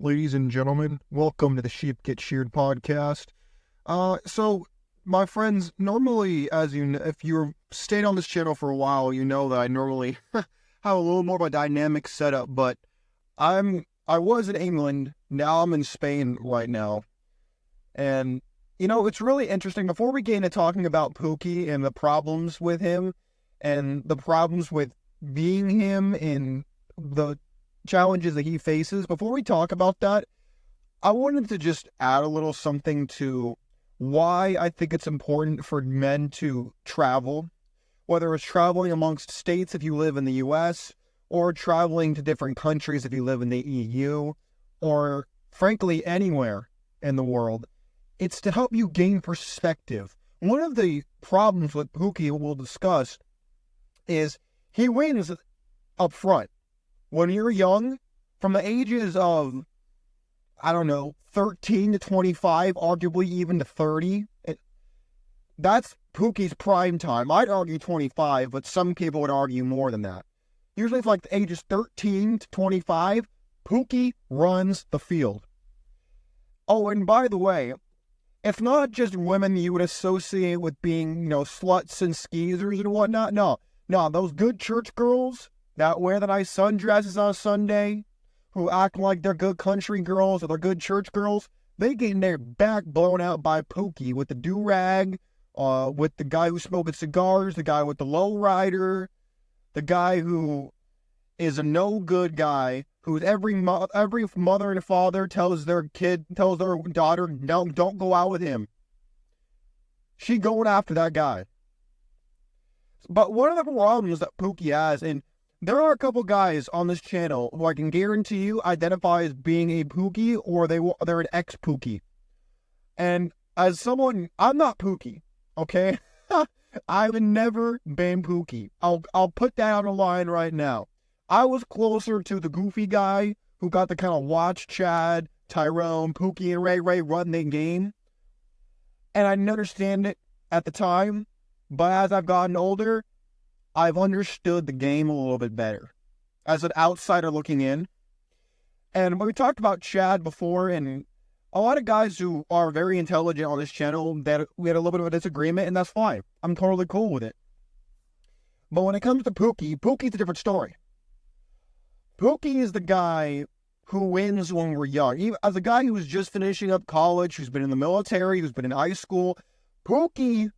ladies and gentlemen. Welcome to the Sheep Get Sheared podcast. So, my friends, normally, if you've stayed on this channel for a while, you know that I normally have a little more of a dynamic setup, but I was in England, now I'm in Spain right now. And, it's really interesting. Before we get into talking about Pookie and the problems with him, and the problems with being him and the challenges that he faces, before we talk about that, I wanted to just add a little something to why I think it's important for men to travel, whether it's traveling amongst states if you live in the US, or traveling to different countries if you live in the EU, or frankly anywhere in the world. It's to help you gain perspective. One of the problems with Pookie we'll discuss is he wins up front. When you're young, from the ages of, 13 to 25, arguably even to 30, that's Pookie's prime time. I'd argue 25, but some people would argue more than that. Usually it's like the ages 13 to 25, Pookie runs the field. Oh, and by the way, it's not just women you would associate with being, sluts and skeezers and whatnot. No, those good church girls that wear the nice sundresses on Sunday, who act like they're good country girls or they're good church girls, they getting their back blown out by Pookie with the do-rag, with the guy who's smoking cigars, the guy with the low-rider, the guy who is a no-good guy, who every mother and father tells their daughter, no, don't go out with him. She going after that guy. But one of the problems that Pookie has, and there are a couple guys on this channel who I can guarantee you identify as being a Pookie, or they're an ex-Pookie. And as someone, I'm not Pookie, okay? I've never been Pookie. I'll put that on the line right now. I was closer to the goofy guy who got to kind of watch Chad, Tyrone, Pookie, and Ray run their game. And I didn't understand it at the time. But as I've gotten older, I've understood the game a little bit better as an outsider looking in. And when we talked about Chad before, and a lot of guys who are very intelligent on this channel, that we had a little bit of a disagreement, and that's fine. I'm totally cool with it. But when it comes to Pookie, Pookie's a different story. Pookie is the guy who wins when we're young. As a guy who was just finishing up college, who's been in the military, who's been in high school, Pookie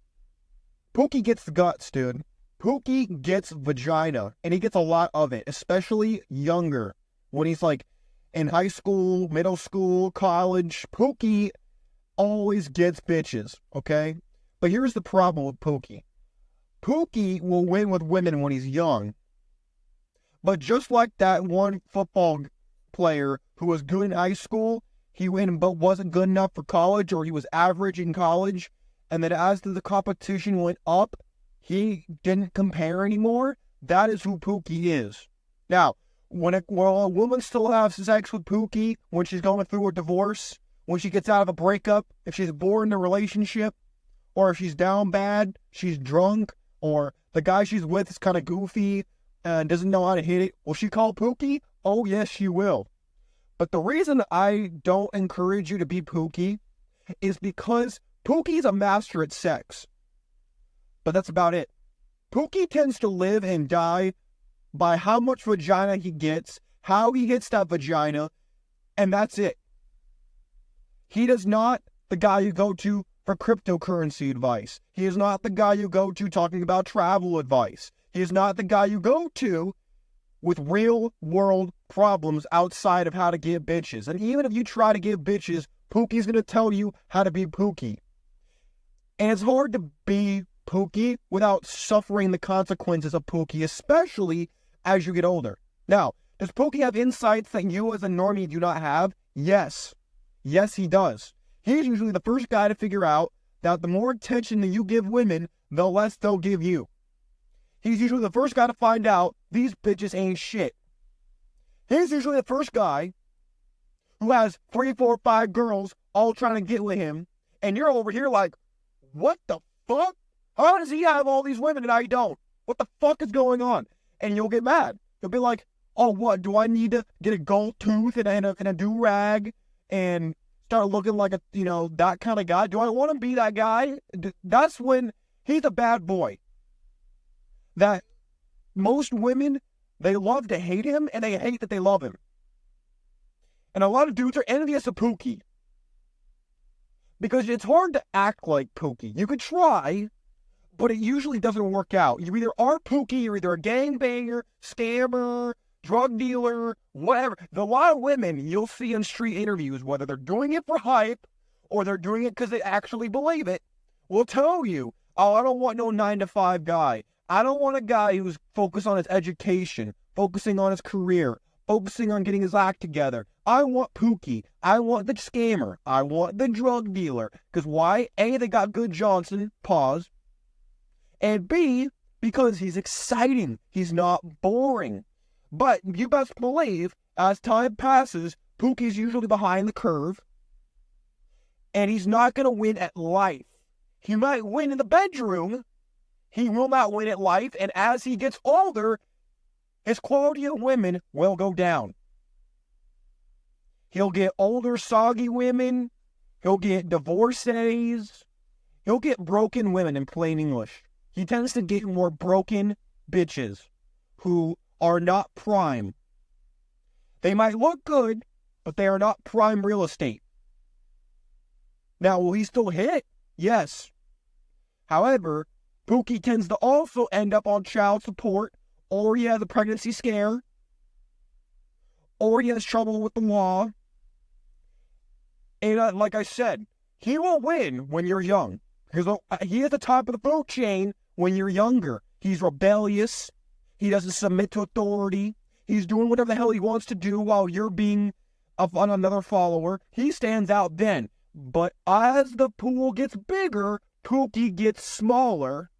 gets the guts, dude. Pookie gets vagina, and he gets a lot of it, especially younger. When he's like in high school, middle school, college, Pookie always gets bitches, okay? But here's the problem with Pookie. Pookie will win with women when he's young. But just like that one football player who was good in high school, he won but wasn't good enough for college, or he was average in college, and then as the competition went up, he didn't compare anymore. That is who Pookie is. Now, when a woman still has sex with Pookie when she's going through a divorce, when she gets out of a breakup, if she's bored in a relationship, or if she's down bad, she's drunk, or the guy she's with is kind of goofy and doesn't know how to hit it, will she call Pookie? Oh, yes, she will. But the reason I don't encourage you to be Pookie is because Pookie's a master at sex. But that's about it. Pookie tends to live and die by how much vagina he gets, how he hits that vagina, and that's it. He is not the guy you go to for cryptocurrency advice. He is not the guy you go to talking about travel advice. He is not the guy you go to with real world problems outside of how to get bitches. And even if you try to get bitches, Pookie's going to tell you how to be Pookie. And it's hard to be Pookie without suffering the consequences of Pookie, especially as you get older. Now, does Pookie have insights that you as a normie do not have? Yes. Yes, he does. He's usually the first guy to figure out that the more attention that you give women, the less they'll give you. He's usually the first guy to find out these bitches ain't shit. He's usually the first guy who has 3, 4, 5 girls all trying to get with him, and you're over here like, what the fuck? How does he have all these women and I don't? What the fuck is going on? And you'll get mad. You'll be like, Oh, what? Do I need to get a gold tooth and a do-rag and start looking like that kind of guy? Do I want to be that guy? That's when he's a bad boy. That most women, they love to hate him, and they hate that they love him. And a lot of dudes are envious of Pookie. Because it's hard to act like Pookie. You could try, but it usually doesn't work out. You either are Pookie, you're either a gangbanger, scammer, drug dealer, whatever. A lot of women you'll see in street interviews, whether they're doing it for hype or they're doing it because they actually believe it, will tell you, oh, I don't want no 9-to-5 guy. I don't want a guy who's focused on his education, focusing on his career, focusing on getting his act together. I want Pookie. I want the scammer. I want the drug dealer. Because why? A, they got good Johnson, pause. And B, because he's exciting. He's not boring. But you best believe, as time passes, Pookie's usually behind the curve. And he's not going to win at life. He might win in the bedroom. He will not win at life. And as he gets older, his quality of women will go down. He'll get older, soggy women. He'll get divorcees. He'll get broken women in plain English. He tends to get more broken bitches who are not prime. They might look good, but they are not prime real estate. Now, will he still hit? Yes. However, Pookie tends to also end up on child support, or he has a pregnancy scare, or he has trouble with the law. And like I said, he will win when you're young. Because he is at the top of the food chain when you're younger. He's rebellious. He doesn't submit to authority. He's doing whatever the hell he wants to do while you're being another follower. He stands out then. But as the pool gets bigger, Pookie gets smaller.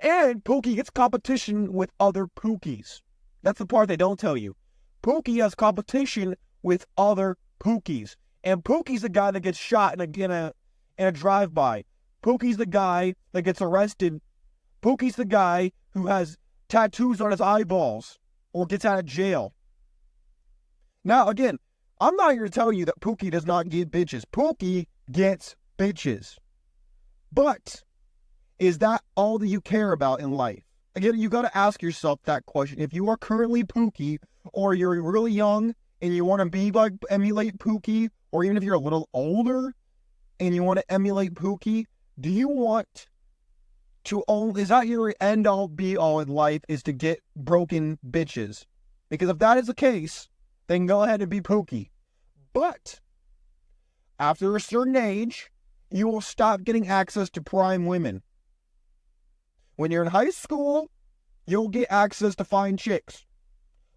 And Pookie gets competition with other Pookies. That's the part they don't tell you. Pookie has competition with other Pookies. And Pookie's the guy that gets shot in a drive-by. Pookie's the guy that gets arrested. Pookie's the guy who has tattoos on his eyeballs or gets out of jail. Now, again, I'm not here to tell you that Pookie does not get bitches. Pookie gets bitches. But is that all that you care about in life? Again, you got to ask yourself that question. If you are currently Pookie, or you're really young and you want to be like emulate Pookie, or even if you're a little older and you want to emulate Pookie, do you want to is that your end all be all in life, is to get broken bitches? Because if that is the case, then go ahead and be Pookie. But after a certain age, you will stop getting access to prime women. When you're in high school, you'll get access to fine chicks.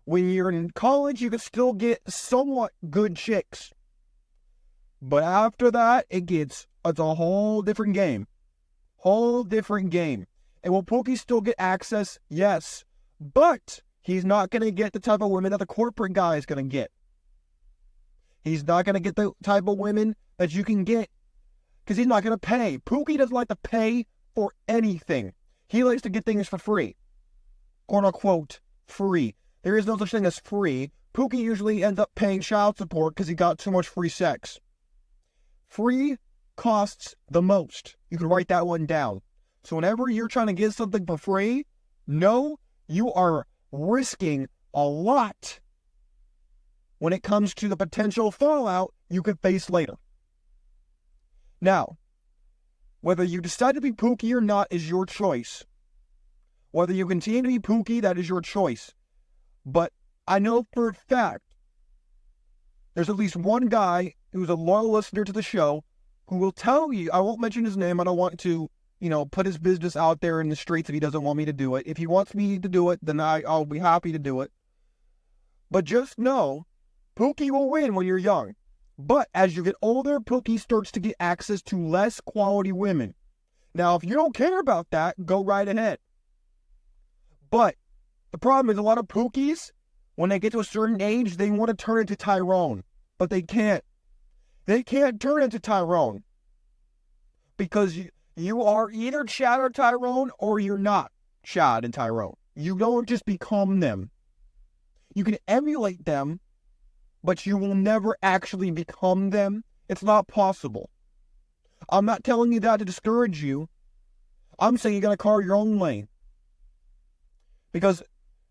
When you're in college, you can still get somewhat good chicks. But after that, it's a whole different game. Whole different game. And will Pookie still get access? Yes. But he's not going to get the type of women that the corporate guy is going to get. He's not going to get the type of women that you can get because he's not going to pay. Pookie doesn't like to pay for anything. He likes to get things for free. Quote unquote, free. There is no such thing as free. Pookie usually ends up paying child support because he got too much free sex. Free costs the most. You can write that one down. So whenever you're trying to get something for free, know you are risking a lot when it comes to the potential fallout you could face later. Now, whether you decide to be Pookie or not is your choice. Whether you continue to be Pookie, that is your choice. But I know for a fact, there's at least one guy who's a loyal listener to the show who will tell you, I won't mention his name, I don't want to, put his business out there in the streets if he doesn't want me to do it. If he wants me to do it, then I'll be happy to do it. But just know, Pookie will win when you're young. But as you get older, Pookie starts to get access to less quality women. Now, if you don't care about that, go right ahead. But the problem is a lot of Pookies, when they get to a certain age, they want to turn into Tyrone. But they can't. They can't turn into Tyrone. Because you are either Chad or Tyrone, or you're not Chad and Tyrone. You don't just become them. You can emulate them, but you will never actually become them. It's not possible. I'm not telling you that to discourage you. I'm saying you gotta carve your own lane. Because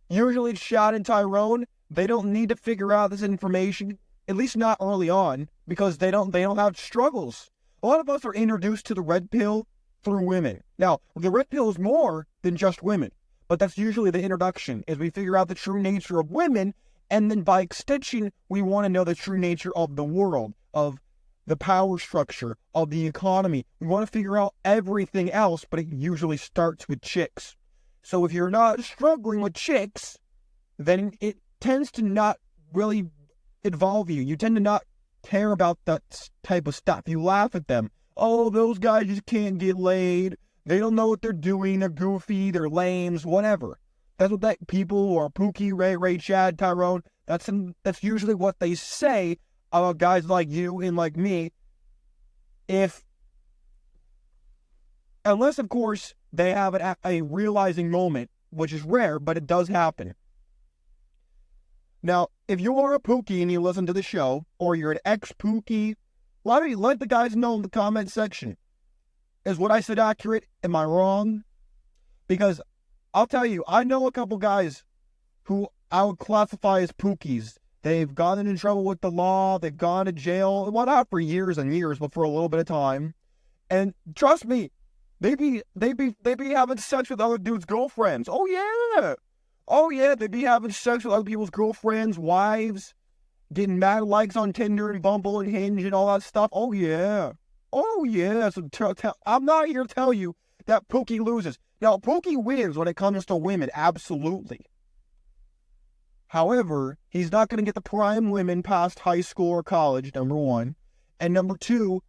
usually Shad and Tyrone, they don't need to figure out this information, at least not early on, because they don't have struggles. A lot of us are introduced to the red pill through women. Now, the red pill is more than just women, but that's usually the introduction, is we figure out the true nature of women, and then by extension, we want to know the true nature of the world, of the power structure, of the economy. We want to figure out everything else, but it usually starts with chicks. So if you're not struggling with chicks, then it tends to not really involve you. You tend to not care about that type of stuff. You laugh at them. Oh, those guys just can't get laid. They don't know what they're doing. They're goofy. They're lames. Whatever. That's what that people or Pookie, Ray, Chad, Tyrone. That's usually what they say about guys like you and like me. Unless of course they have a realizing moment, which is rare, but it does happen. Now, if you are a Pookie and you listen to the show, or you're an ex-Pookie, let the guys know in the comment section. Is what I said accurate? Am I wrong? Because I'll tell you, I know a couple guys who I would classify as Pookies. They've gotten in trouble with the law. They've gone to jail. Well, not for years and years, but for a little bit of time. And trust me, they be having sex with other dudes' girlfriends. Oh yeah, they be having sex with other people's girlfriends, wives, getting mad likes on Tinder and Bumble and Hinge and all that stuff. Oh yeah. So I'm not here to tell you that Pookie loses. Now, Pookie wins when it comes to women, absolutely. However, he's not going to get the prime women past high school or college, number one. And number two,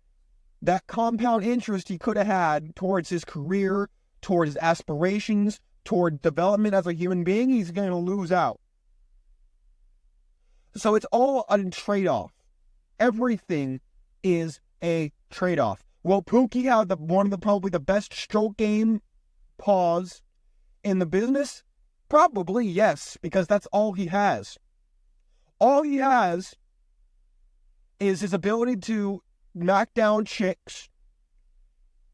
that compound interest he could have had towards his career, towards his aspirations, toward development as a human being, he's going to lose out. So it's all a trade-off. Everything is a trade-off. Will Pookie have probably the best stroke game pause in the business? Probably yes, because that's all he has. All he has is his ability to knock down chicks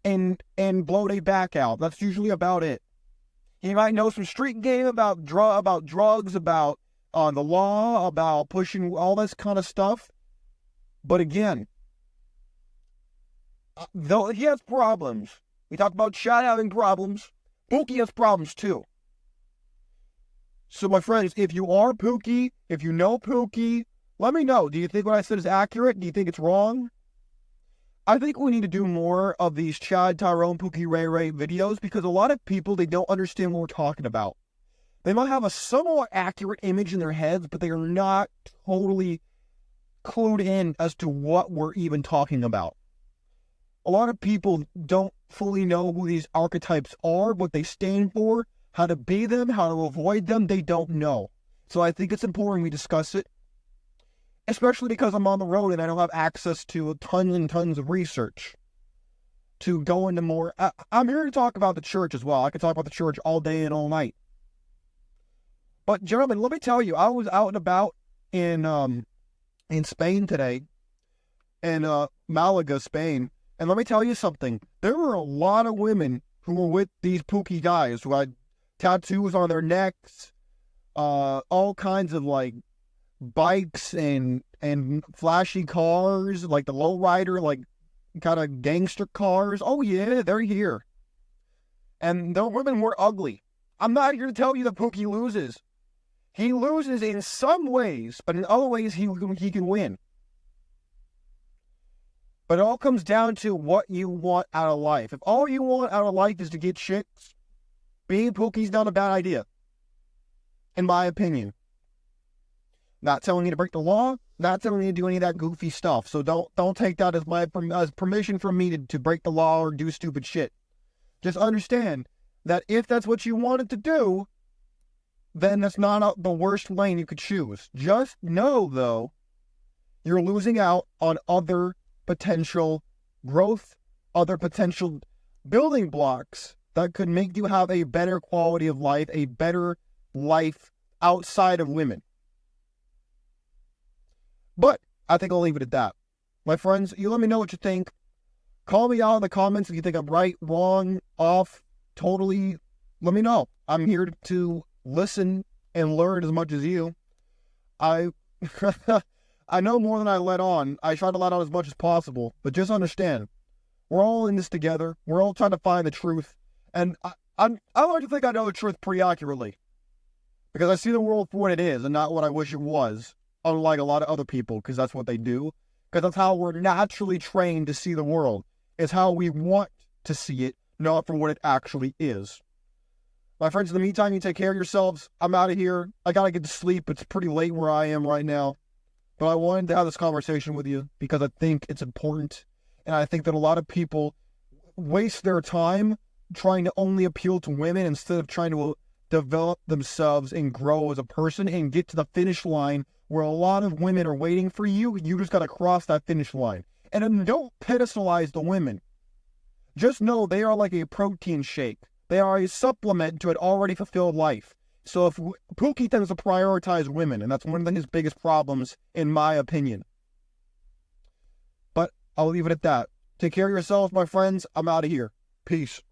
and blow their back out. That's usually about it. He might know some street game about drugs, about the law, about pushing all this kind of stuff. But again, though he has problems, we talked about Chad having problems, Pookie has problems too. So my friends, if you are Pookie, if you know Pookie, let me know. Do you think what I said is accurate? Do you think it's wrong? I think we need to do more of these Chad, Tyrone, Pookie, Ray videos, because a lot of people, they don't understand what we're talking about. They might have a somewhat accurate image in their heads, but they are not totally clued in as to what we're even talking about. A lot of people don't fully know who these archetypes are, what they stand for, how to be them, how to avoid them. They don't know. So I think it's important we discuss it, especially because I'm on the road and I don't have access to tons and tons of research to go into more. I'm here to talk about the church as well. I could talk about the church all day and all night. But gentlemen, let me tell you, I was out and about in Spain today, in Malaga, Spain, and let me tell you something. There were a lot of women who were with these Pookie guys who had tattoos on their necks, all kinds of like bikes and flashy cars, like the lowrider, like kind of gangster cars. Oh yeah, they're here. And the women were ugly. I'm not here to tell you that Pookie loses. He loses in some ways, but in other ways he can win. But it all comes down to what you want out of life. If all you want out of life is to get chicks, being Pookie's not a bad idea, in my opinion. Not telling you to break the law, not telling you to do any of that goofy stuff. So don't take that as permission from me to break the law or do stupid shit. Just understand that if that's what you wanted to do, then that's not the worst lane you could choose. Just know, though, you're losing out on other potential growth, other potential building blocks that could make you have a better quality of life, a better life outside of women. But I think I'll leave it at that. My friends, you let me know what you think. Call me out in the comments if you think I'm right, wrong, off, totally. Let me know. I'm here to listen and learn as much as you. I I know more than I let on. I try to let on as much as possible, but just understand, we're all in this together. We're all trying to find the truth, and I like to think I know the truth pretty accurately, because I see the world for what it is and not what I wish it was. Unlike a lot of other people, because that's what they do. Because that's how we're naturally trained to see the world. It's how we want to see it, not for what it actually is. My friends, in the meantime, you take care of yourselves. I'm out of here. I gotta get to sleep. It's pretty late where I am right now. But I wanted to have this conversation with you because I think it's important. And I think that a lot of people waste their time trying to only appeal to women instead of trying to develop themselves and grow as a person and get to the finish line where a lot of women are waiting for you. You just got to cross that finish line. And then don't pedestalize the women. Just know they are like a protein shake. They are a supplement to an already fulfilled life. So if Pookie tends to prioritize women, and that's one of his biggest problems, in my opinion. But I'll leave it at that. Take care of yourselves, my friends. I'm out of here. Peace.